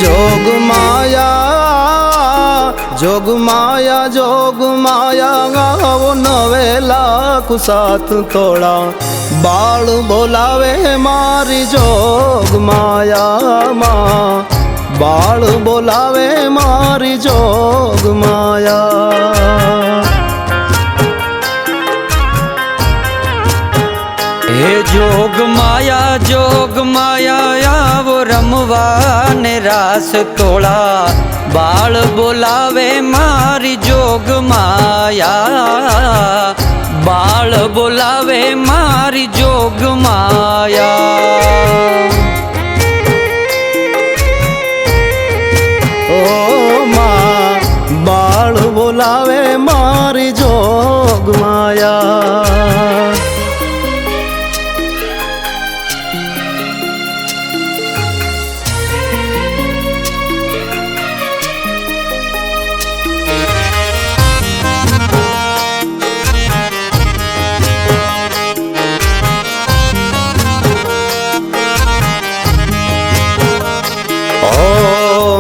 जोग माया जोग माया जोग माया गावो 9 लाख 7 तोड़ा बाल बोलावे मारी जोग माया माँ बाल बोलावे मारी जोग माया। हे जोग माया आवो रमवा ने रास तोड़ा बाल बोलावे मारी जोग माया बाल बोलावे मारी जोग माया। ओ माँ बाल बोलावे मारी जोग माया।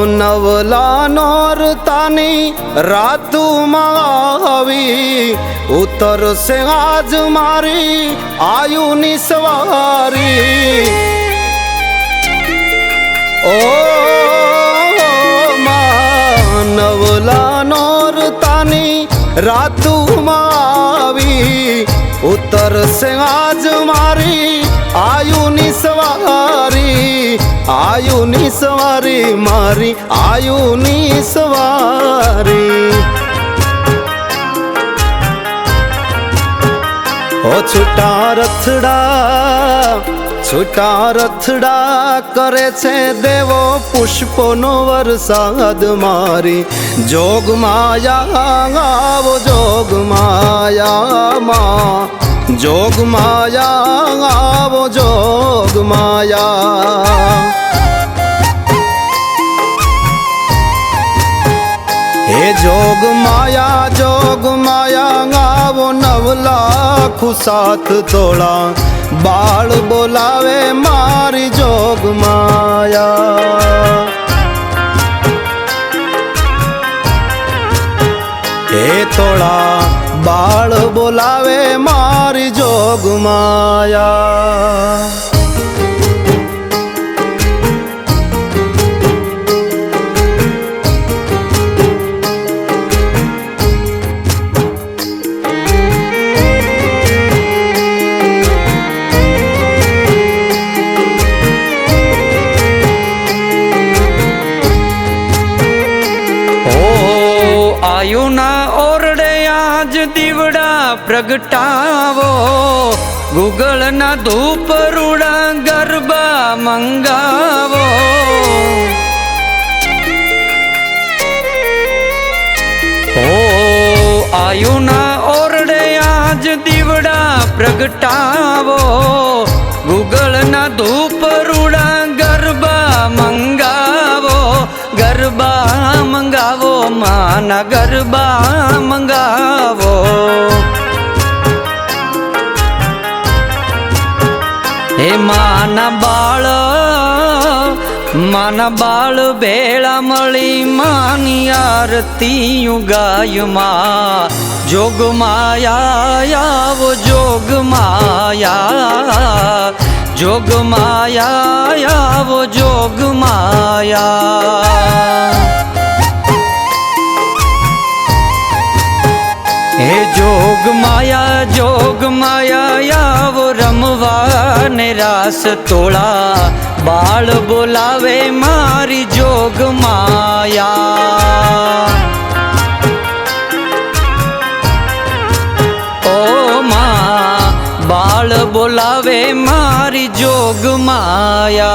नवला नौरतानी रातू मावी उतर से आज मारी आयुनी सवारी। ओ नवला नौरतानी रातू मावी उतर से आज मारी आयुनी सवारी आयुनी सवारी मारी आयुनी सवारी। ओ छूटा रथड़ा करे छे देवो पुष्पो नो वरसाद मारी जोग माया आवो जोग माया माँ जोग माया आवो जोग माया। हे जोग माया आवो 9 लाख 7 तोड़ा बाल बोलावे मारी जोग माया। हे तोड़ा बाल बोलावे मारी जोग माया। आयुना ओरडे आज दीवड़ा प्रगटावो गूगल ना धूप रूड़ा गरबा मंगावो। ओ आयुना ओरडे आज दीवड़ा प्रगटावो गूगल ना धूप रूड़ा गरबा मंगावो गरबा मंगावो माना गरबा मंगावो। हे माना बाळ भेड़ा मळी मानी आरती गाय माँ जोग माया आवो जोग माया जोग माया आवो जोग माया। हे जोग माया आवो रमवा ने रास तोड़ा बाल बोलावे मारी जोग माया। ओ माँ बाल बोलावे मारी जोग माया।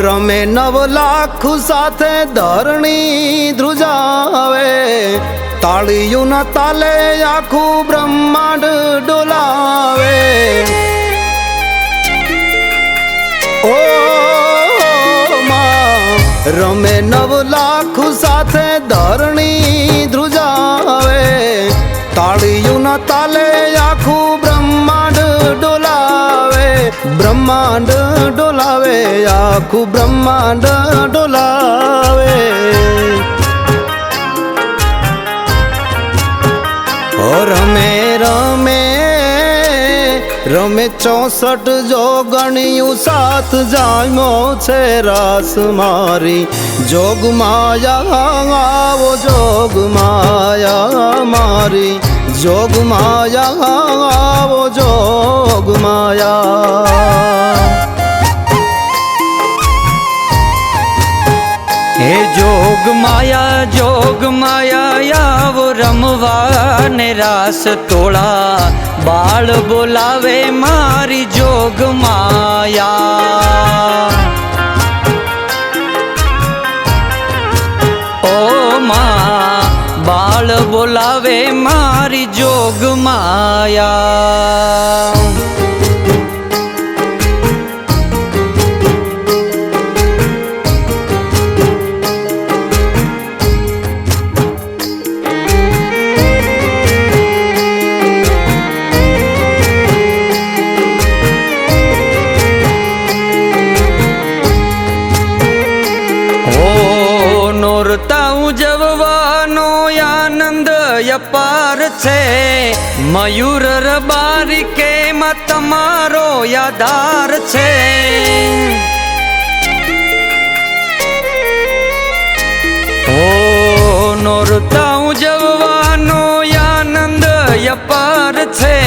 रमे 9 लाख साथे धरणी ध्रुजावे તાળીઓના તાલે આખું બ્રહ્માંડ ડોલાવે. ઓ માં રમે 9 લાખ સાથે ધરણી ધ્રુજાવે. તાળીઓના તાલે આખું બ્રહ્માંડ ડોલાવે. બ્રહ્માંડ ડોલાવે, આખું બ્રહ્માંડ ડોલાવે. ઓ રમે રમે રમે 64 જોગણિયું સાથ જામ્યો છે રાસ મારી જોગ માયા. આવો જોગ માયા મારી જોગ માયા. આવો જોગ માયા. હે જોગ માયા આવો રમવા ને રાસ તોળા. બાળ બોલાવે મારી જોગ માયા. ઓ માં બાળ બોલાવે મારી જોગ માયા. નોરતા ઉજવવાનો આનંદ અપાર છે. મયુર રબારી કે માં તમારો યાદાર છે. ઓ નોરતા ઉજવવાનો આનંદ અપાર છે.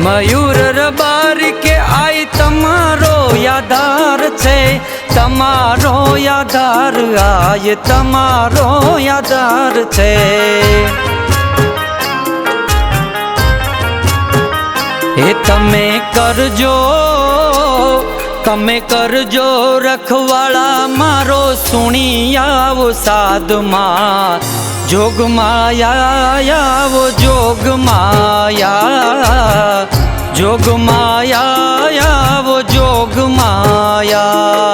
મયુર રબારી કે આઈ તમારો યાદાર છે. તમારો યાદાર આય તમારો યાદાર છે. એ તમે કરજો રખવાળા મારો સુણી આવો સાધમાં. જોગ માયા આવો જોગ માયા. જોગ માયા આવો જોગ માયા.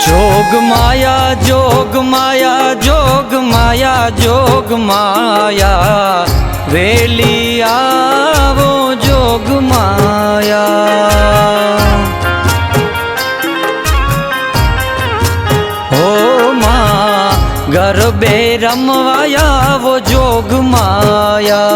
જોગ માયા જોગ માયા જોગ માયા જોગ માયા. વેલી આવો જોગ માયા. ઓ માં ગરબે રમવા આવો જોગ માયા.